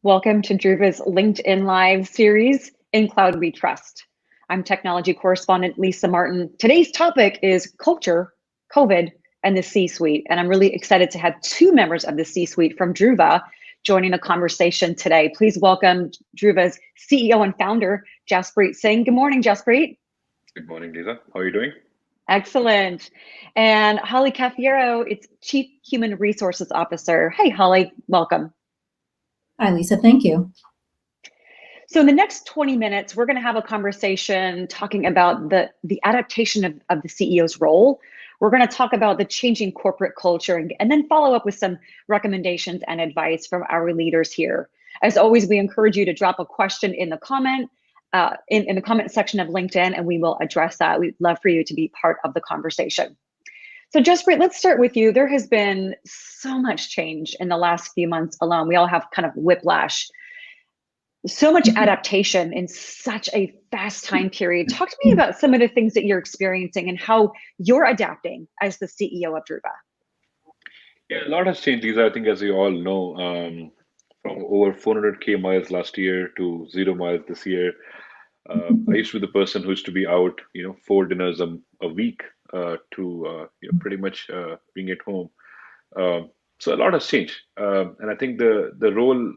Welcome to Druva's LinkedIn Live series, In Cloud We Trust. I'm technology correspondent Lisa Martin. Today's topic is culture, COVID, and the C-suite. And I'm really excited to have two members of the C-suite from Druva joining the conversation today. Please welcome Druva's CEO and founder, Jaspreet Singh. Good morning, Jaspreet. Good morning, Lisa. How are you doing? Excellent. And Holly Cafiero, it's Chief Human Resources Officer. Hey, Holly, welcome. Hi, Lisa. Thank you. So in the next 20 minutes, we're going to have a conversation talking about the adaptation of the CEO's role. We're going to talk about the changing corporate culture and then follow up with some recommendations and advice from our leaders here. As always, we encourage you to drop a question in the comment in the comment section of LinkedIn, and we will address that. We'd love for you to be part of the conversation. So Jaspreet, let's start with you. There has been so much change in the last few months alone. We all have kind of whiplash. So much adaptation in such a fast time period. Talk to me about some of the things that you're experiencing and how you're adapting as the CEO of Druva. Yeah, a lot has changed, Lisa. I think, as you all know, from over 400K miles last year to 0 miles this year. I used to be the person who used to be out, 4 dinners a week to pretty much being at home. So a lot has changed, and I think the role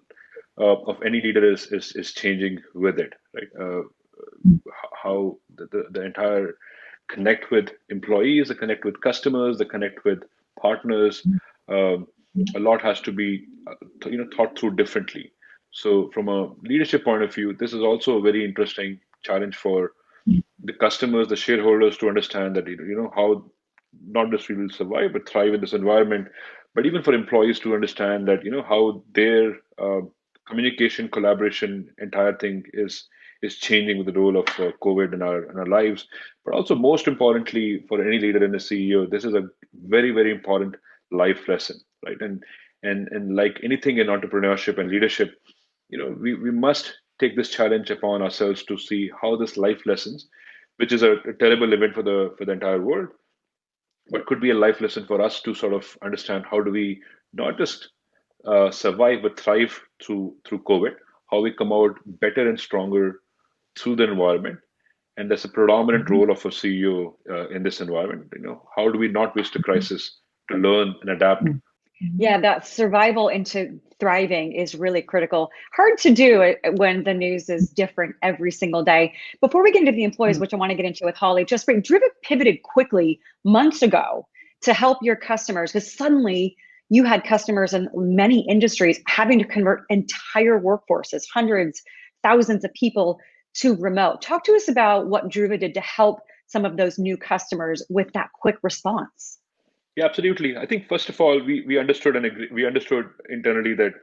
of any leader is changing with it, right? How the entire connect with employees, the connect with customers, the connect with partners. A lot has to be thought through differently. So from a leadership point of view, this is also a very interesting challenge for the customers, the shareholders to understand that how not just we will survive but thrive in this environment, but even for employees to understand that how their communication, collaboration, entire thing is changing with the role of COVID in our lives. But also, most importantly, for any leader and a CEO, this is a very, very important life lesson, right? And like anything in entrepreneurship and leadership, we must take this challenge upon ourselves to see how this life lessons, which is a terrible event for the entire world, but could be a life lesson for us to sort of understand how do we not just survive but thrive through COVID, how we come out better and stronger through the environment. And that's a predominant role of a CEO in this environment. How do we not waste a crisis to learn and adapt? Yeah, that survival into thriving is really critical. Hard to do when the news is different every single day. Before we get into the employees, which I want to get into with Holly, Jaspreet, Druva pivoted quickly months ago to help your customers, because suddenly you had customers in many industries having to convert entire workforces, hundreds, thousands of people to remote. Talk to us about what Druva did to help some of those new customers with that quick response. Yeah, absolutely. I think first of all, we understood we understood internally that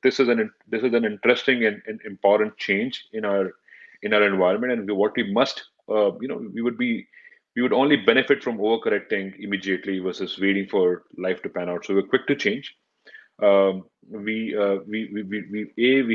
this is an interesting and important change in our environment, and what we must we would only benefit from overcorrecting immediately versus waiting for life to pan out. So we're quick to change. We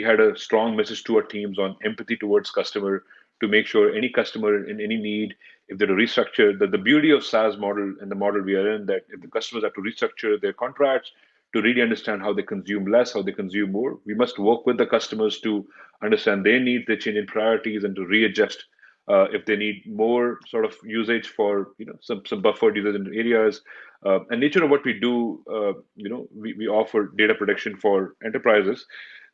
had a strong message to our teams on empathy towards customer to make sure any customer in any need, if they're to restructure, that the beauty of SaaS model and the model we are in, that if the customers have to restructure their contracts to really understand how they consume less, how they consume more, we must work with the customers to understand their needs, their change in priorities, and to readjust if they need more sort of usage for some buffered usage in areas. And nature of what we do, we offer data protection for enterprises.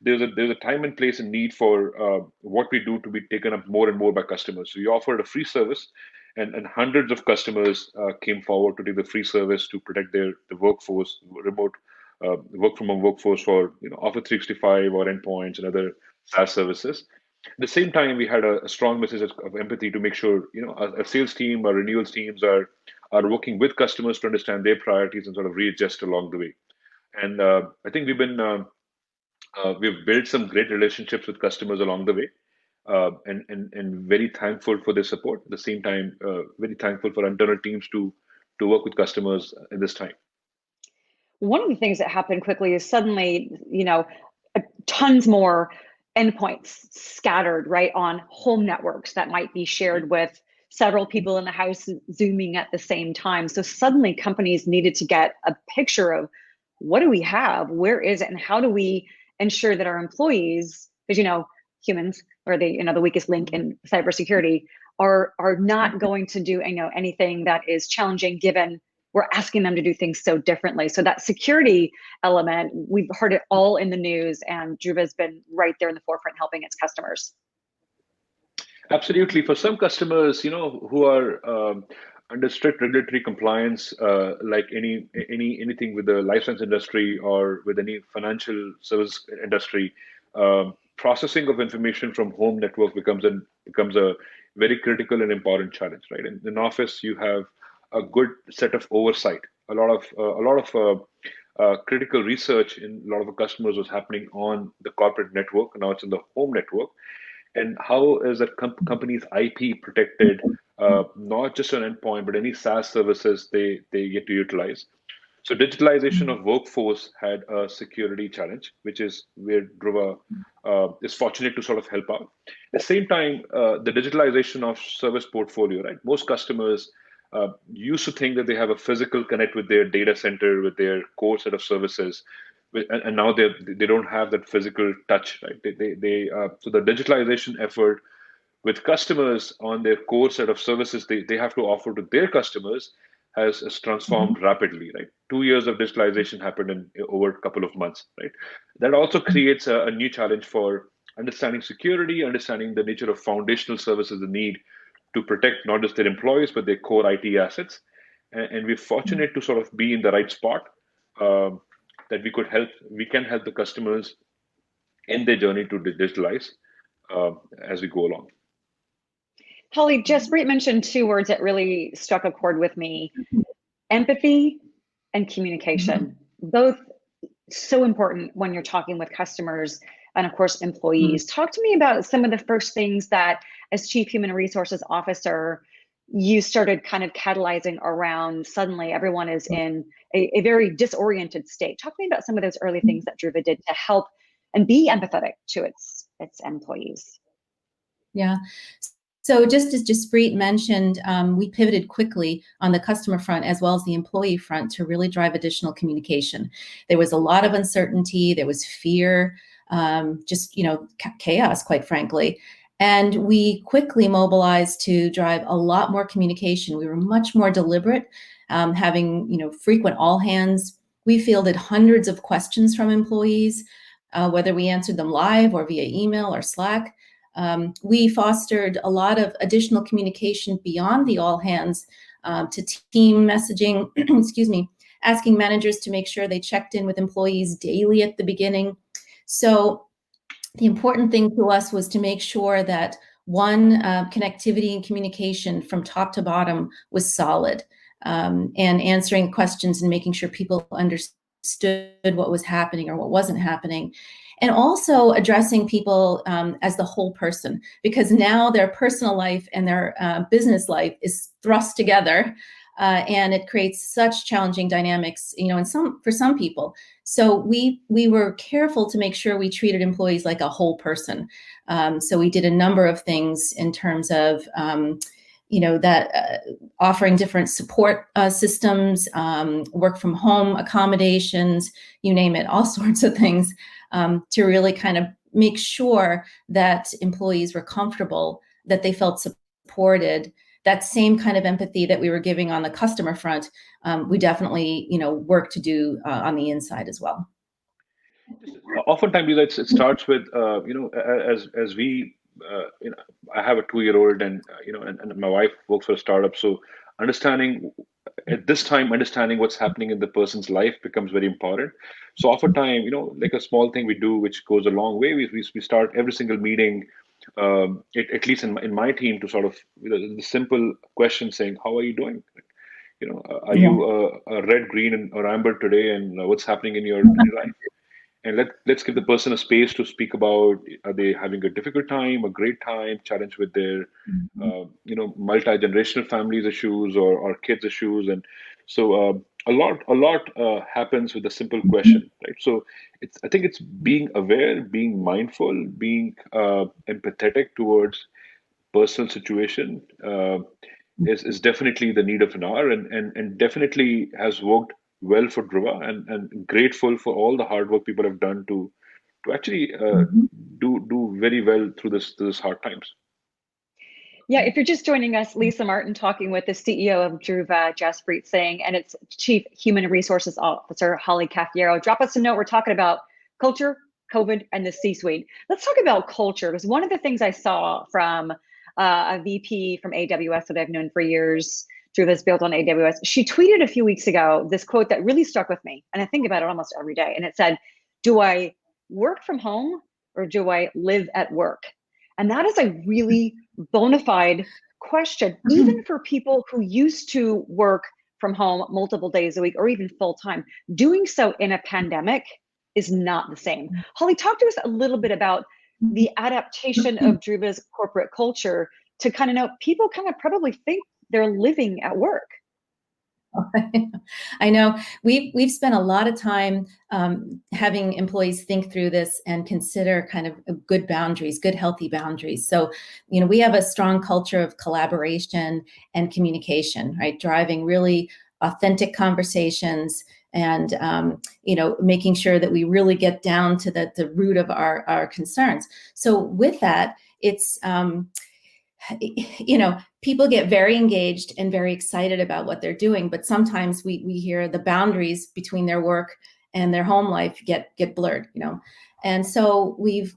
There's a time and place and need for what we do to be taken up more and more by customers. So we offered a free service, and hundreds of customers came forward to take the free service to protect the workforce, remote work from home workforce for Office 365 or endpoints and other SaaS services. At the same time, we had a strong message of empathy to make sure our sales team, our renewals teams are working with customers to understand their priorities and sort of readjust along the way. And I think we've built some great relationships with customers along the way, and very thankful for their support. At the same time, very thankful for internal teams to work with customers in this time. One of the things that happened quickly is suddenly, tons more endpoints scattered right on home networks that might be shared with several people in the house Zooming at the same time. So suddenly companies needed to get a picture of what do we have, where is it, and how do we ensure that our employees, because humans are the weakest link in cybersecurity, are not going to do anything that is challenging, given we're asking them to do things so differently. So that security element, we've heard it all in the news, and Druva has been right there in the forefront helping its customers. Absolutely. For some customers, who are under strict regulatory compliance, like anything with the life science industry or with any financial service industry, processing of information from home network becomes a very critical and important challenge, right? In office, you have a good set of oversight. A lot of critical research in a lot of the customers was happening on the corporate network. Now it's in the home network, and how is a company's IP protected, not just an endpoint, but any SaaS services they get to utilize. So digitalization of workforce had a security challenge, which is where Druva is fortunate to sort of help out. At the same time, the digitalization of service portfolio, right? Most customers used to think that they have a physical connect with their data center, with their core set of services, and now they don't have that physical touch, right? So the digitalization effort with customers on their core set of services they have to offer to their customers has transformed rapidly, right? 2 years of digitalization happened in over a couple of months, right? That also creates a new challenge for understanding security, understanding the nature of foundational services they need to protect not just their employees but their core IT assets. And we're fortunate to sort of be in the right spot, um, that we can help the customers in their journey to digitalize, as we go along. Holly, Jaspreet mentioned two words that really struck a chord with me: empathy and communication. Both so important when you're talking with customers and, of course, employees. Talk to me about some of the first things that, as Chief Human Resources Officer, you started kind of catalyzing around. Suddenly everyone is in a very disoriented state. Talk to me about some of those early things that Druva did to help and be empathetic to its employees. Yeah. So just as Jaspreet mentioned, we pivoted quickly on the customer front as well as the employee front to really drive additional communication. There was a lot of uncertainty. There was fear, just chaos, quite frankly. And we quickly mobilized to drive a lot more communication. We were much more deliberate, having frequent all hands. We fielded hundreds of questions from employees, whether we answered them live or via email or Slack. We fostered a lot of additional communication beyond the all hands, to team messaging, excuse me, asking managers to make sure they checked in with employees daily at the beginning. So the important thing to us was to make sure that connectivity and communication from top to bottom was solid, and answering questions and making sure people understood what was happening or what wasn't happening. And also addressing people as the whole person, because now their personal life and their business life is thrust together, and it creates such challenging dynamics, for some people. So we were careful to make sure we treated employees like a whole person. So we did a number of things in terms of offering different support systems, work from home accommodations, you name it, all sorts of things, to really kind of make sure that employees were comfortable, that they felt supported. That same kind of empathy that we were giving on the customer front, we definitely, work to do on the inside as well. Oftentimes, it starts with, as we, I have a 2-year-old, and and my wife works for a startup. So understanding what's happening in the person's life becomes very important. So oftentimes, like a small thing we do, which goes a long way, we start every single meeting, at least in my team, to sort of the simple question saying, "How are you doing? Are you a red, green, or amber today? And what's happening in your life?" And let's give the person a space to speak about, are they having a difficult time, a great time, challenge with their multi-generational families issues, or kids issues. And so a lot happens with a simple question, right? So I think it's being aware, being mindful, being empathetic towards personal situation, is definitely the need of an hour, and definitely has worked well for Druva, and grateful for all the hard work people have done to to actually Mhm. do very well through this hard times. Yeah, if you're just joining us, Lisa Martin talking with the CEO of Druva, Jaspreet Singh, and its Chief Human Resources Officer, Holly Cafiero. Drop us a note. We're talking about culture, COVID, and the C-suite. Let's talk about culture, because one of the things I saw from a VP from AWS that I've known for years, Druva's built on AWS, she tweeted a few weeks ago this quote that really stuck with me, and I think about it almost every day. And it said, "Do I work from home or do I live at work?" And that is a really bona fide question, even for people who used to work from home multiple days a week or even full time. Doing so in a pandemic is not the same. Holly, talk to us a little bit about the adaptation of Druva's corporate culture to kind of know people kind of probably think they're living at work. I know we've spent a lot of time having employees think through this and consider kind of good boundaries, good healthy boundaries. So, we have a strong culture of collaboration and communication, right? Driving really authentic conversations and making sure that we really get down to the root of our concerns. So with that, it's people get very engaged and very excited about what they're doing, but sometimes we hear the boundaries between their work and their home life get blurred, And so we've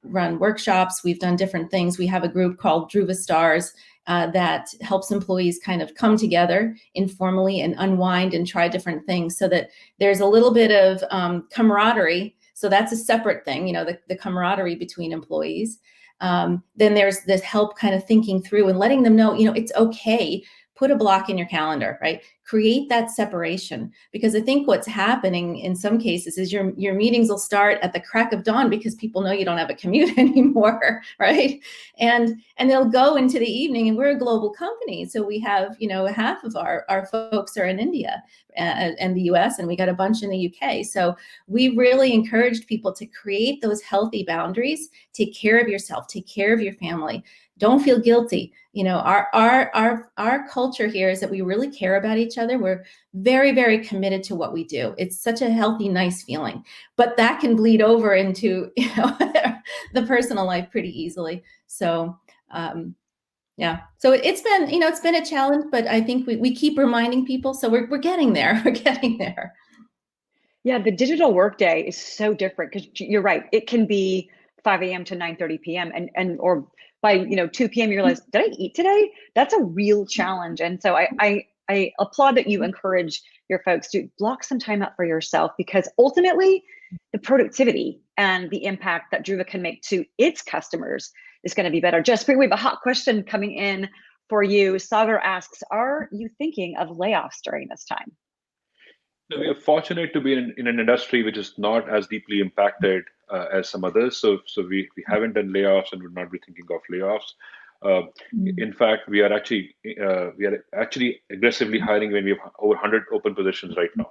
run workshops, we've done different things. We have a group called Druva Stars that helps employees kind of come together informally and unwind and try different things so that there's a little bit of camaraderie. So that's a separate thing, the camaraderie between employees. Then there's this help kind of thinking through and letting them know, it's okay. Put a block in your calendar, right? Create that separation, because I think what's happening in some cases is your meetings will start at the crack of dawn because people know you don't have a commute anymore, right? And they'll go into the evening, and we're a global company, so we have half of our folks are in India and the US, and we got a bunch in the UK. So we really encouraged people to create those healthy boundaries. Take care of yourself, take care of your family. Don't feel guilty. Our culture here is that we really care about each other. We're very, very committed to what we do. It's such a healthy, nice feeling, but that can bleed over into the personal life pretty easily. So yeah, so it's been a challenge, but I think we keep reminding people. So we're getting there. We're getting there. Yeah, the digital workday is so different because you're right. It can be 5 a.m. to 9:30 p.m. and or by 2 p.m. you realize, did I eat today? That's a real challenge. And so I applaud that you encourage your folks to block some time out for yourself, because ultimately the productivity and the impact that Druva can make to its customers is going to be better. Just we have a hot question coming in for you. Sagar asks, are you thinking of layoffs during this time? No, we are fortunate to be in an industry which is not as deeply impacted as some others. So we haven't done layoffs and would not be thinking of layoffs. In fact, we are actually aggressively hiring when we have over 100 open positions right now.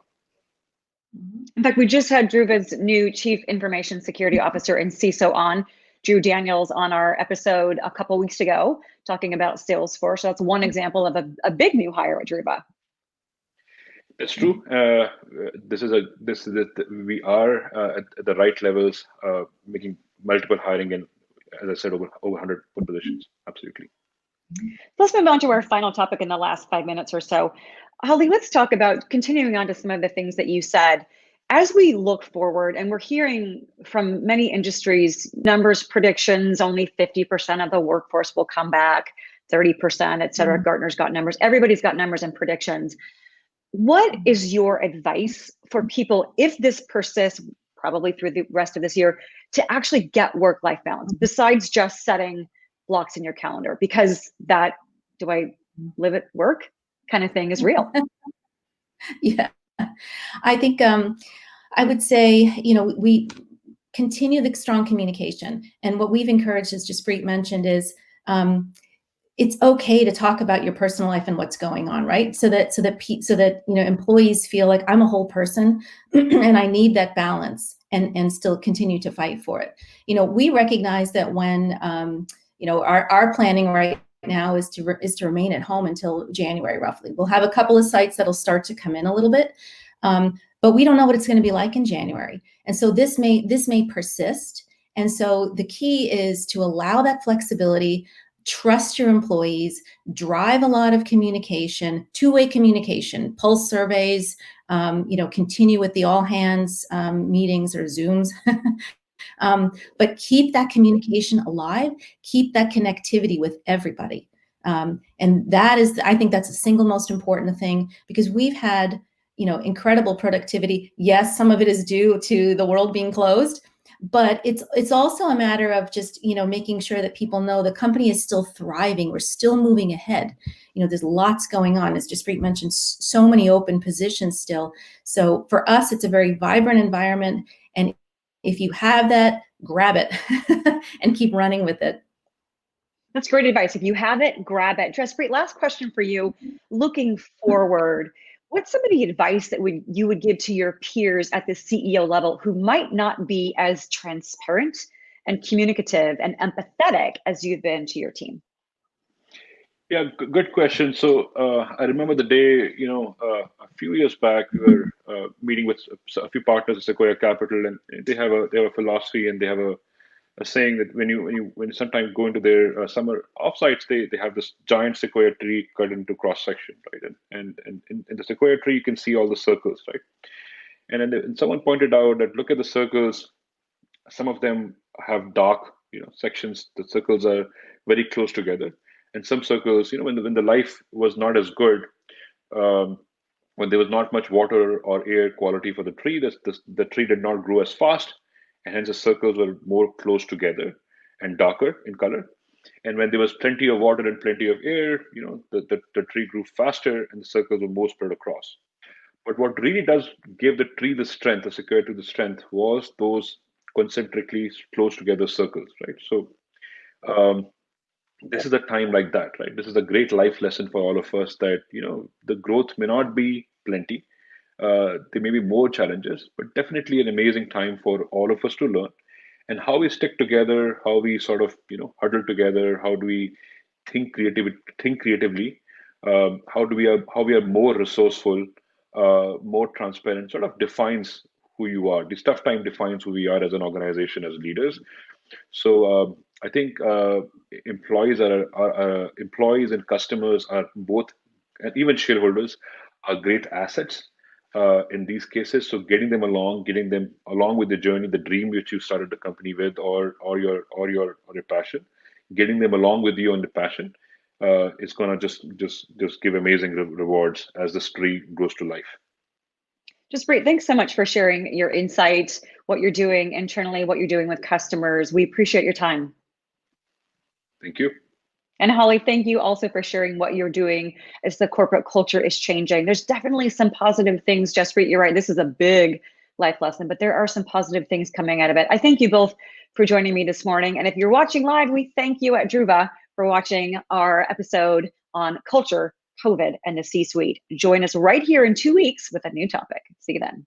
In fact, we just had Druva's new Chief Information Security Officer and CISO on, Drew Daniels, on our episode a couple weeks ago, talking about Salesforce. So that's one example of a big new hire at Druva. It's true. We are at the right levels, making multiple hiring, and as I said, over 100 positions. Absolutely. Let's move on to our final topic in the last 5 minutes or so. Holly, let's talk about continuing on to some of the things that you said. As we look forward, and we're hearing from many industries, numbers, predictions, only 50% of the workforce will come back, 30%, et cetera. Gartner's got numbers. Everybody's got numbers and predictions. What is your advice for people, if this persists probably through the rest of this year, to actually get work-life balance besides just setting blocks in your calendar? Because that "do I live at work" kind of thing is real. Yeah, I think I would say, we continue the strong communication, and what we've encouraged, as Jaspreet mentioned, is it's okay to talk about your personal life and what's going on, right? So that employees feel like I'm a whole person and I need that balance and still continue to fight for it. We recognize that when our planning right now is to remain at home until January roughly. We'll have a couple of sites that'll start to come in a little bit. but we don't know what it's going to be like in January. And so this may persist. And so the key is to allow that flexibility, trust your employees, drive a lot of communication, two-way communication, pulse surveys, continue with the all hands meetings or Zooms. But keep that communication alive, keep that connectivity with everybody. And I think that's the single most important thing, because we've had, incredible productivity. Yes, some of it is due to the world being closed, but it's also a matter of just, making sure that people know the company is still thriving. We're still moving ahead. There's lots going on. As Jaspreet mentioned, so many open positions still. So for us, it's a very vibrant environment. And if you have that, grab it and keep running with it. That's great advice. If you have it, grab it. Jaspreet, last question for you. Looking forward, what's some of the advice that you would give to your peers at the CEO level who might not be as transparent and communicative and empathetic as you've been to your team? Yeah, good question. So I remember the day, a few years back, we were meeting with a few partners at Sequoia Capital, and they have a philosophy, and they have a saying that when you sometimes go into their summer offsites, they have this giant sequoia tree cut into cross section, right? And in the sequoia tree, you can see all the circles, right? And then someone pointed out that look at the circles. Some of them have dark, sections. The circles are very close together, and some circles, when the life was not as good, um, when there was not much water or air quality for the tree, the tree did not grow as fast, and hence the circles were more close together and darker in color. And when there was plenty of water and plenty of air, the tree grew faster and the circles were more spread across. But what really does give the tree the strength, the sequoia tree the strength, was those concentrically close together circles, right? So um, this is a time like that, right? This is a great life lesson for all of us that, the growth may not be plenty. There may be more challenges, but definitely an amazing time for all of us to learn. And how we stick together, how we sort of, huddle together, how do we think creatively, how we are more resourceful, more transparent, sort of defines who you are. This tough time defines who we are as an organization, as leaders. So I think employees and customers are both, and even shareholders are great assets in these cases. So getting them along with the journey, the dream which you started the company with, or your passion, getting them along with you on the passion is gonna just give amazing rewards as this tree grows to life. Jaspreet, thanks so much for sharing your insight, what you're doing internally, what you're doing with customers. We appreciate your time. Thank you. And Holly, thank you also for sharing what you're doing as the corporate culture is changing. There's definitely some positive things, Jaspreet, you're right. This is a big life lesson, but there are some positive things coming out of it. I thank you both for joining me this morning. And if you're watching live, we thank you at Druva for watching our episode on culture, COVID, and the C-suite. Join us right here in 2 weeks with a new topic. See you then.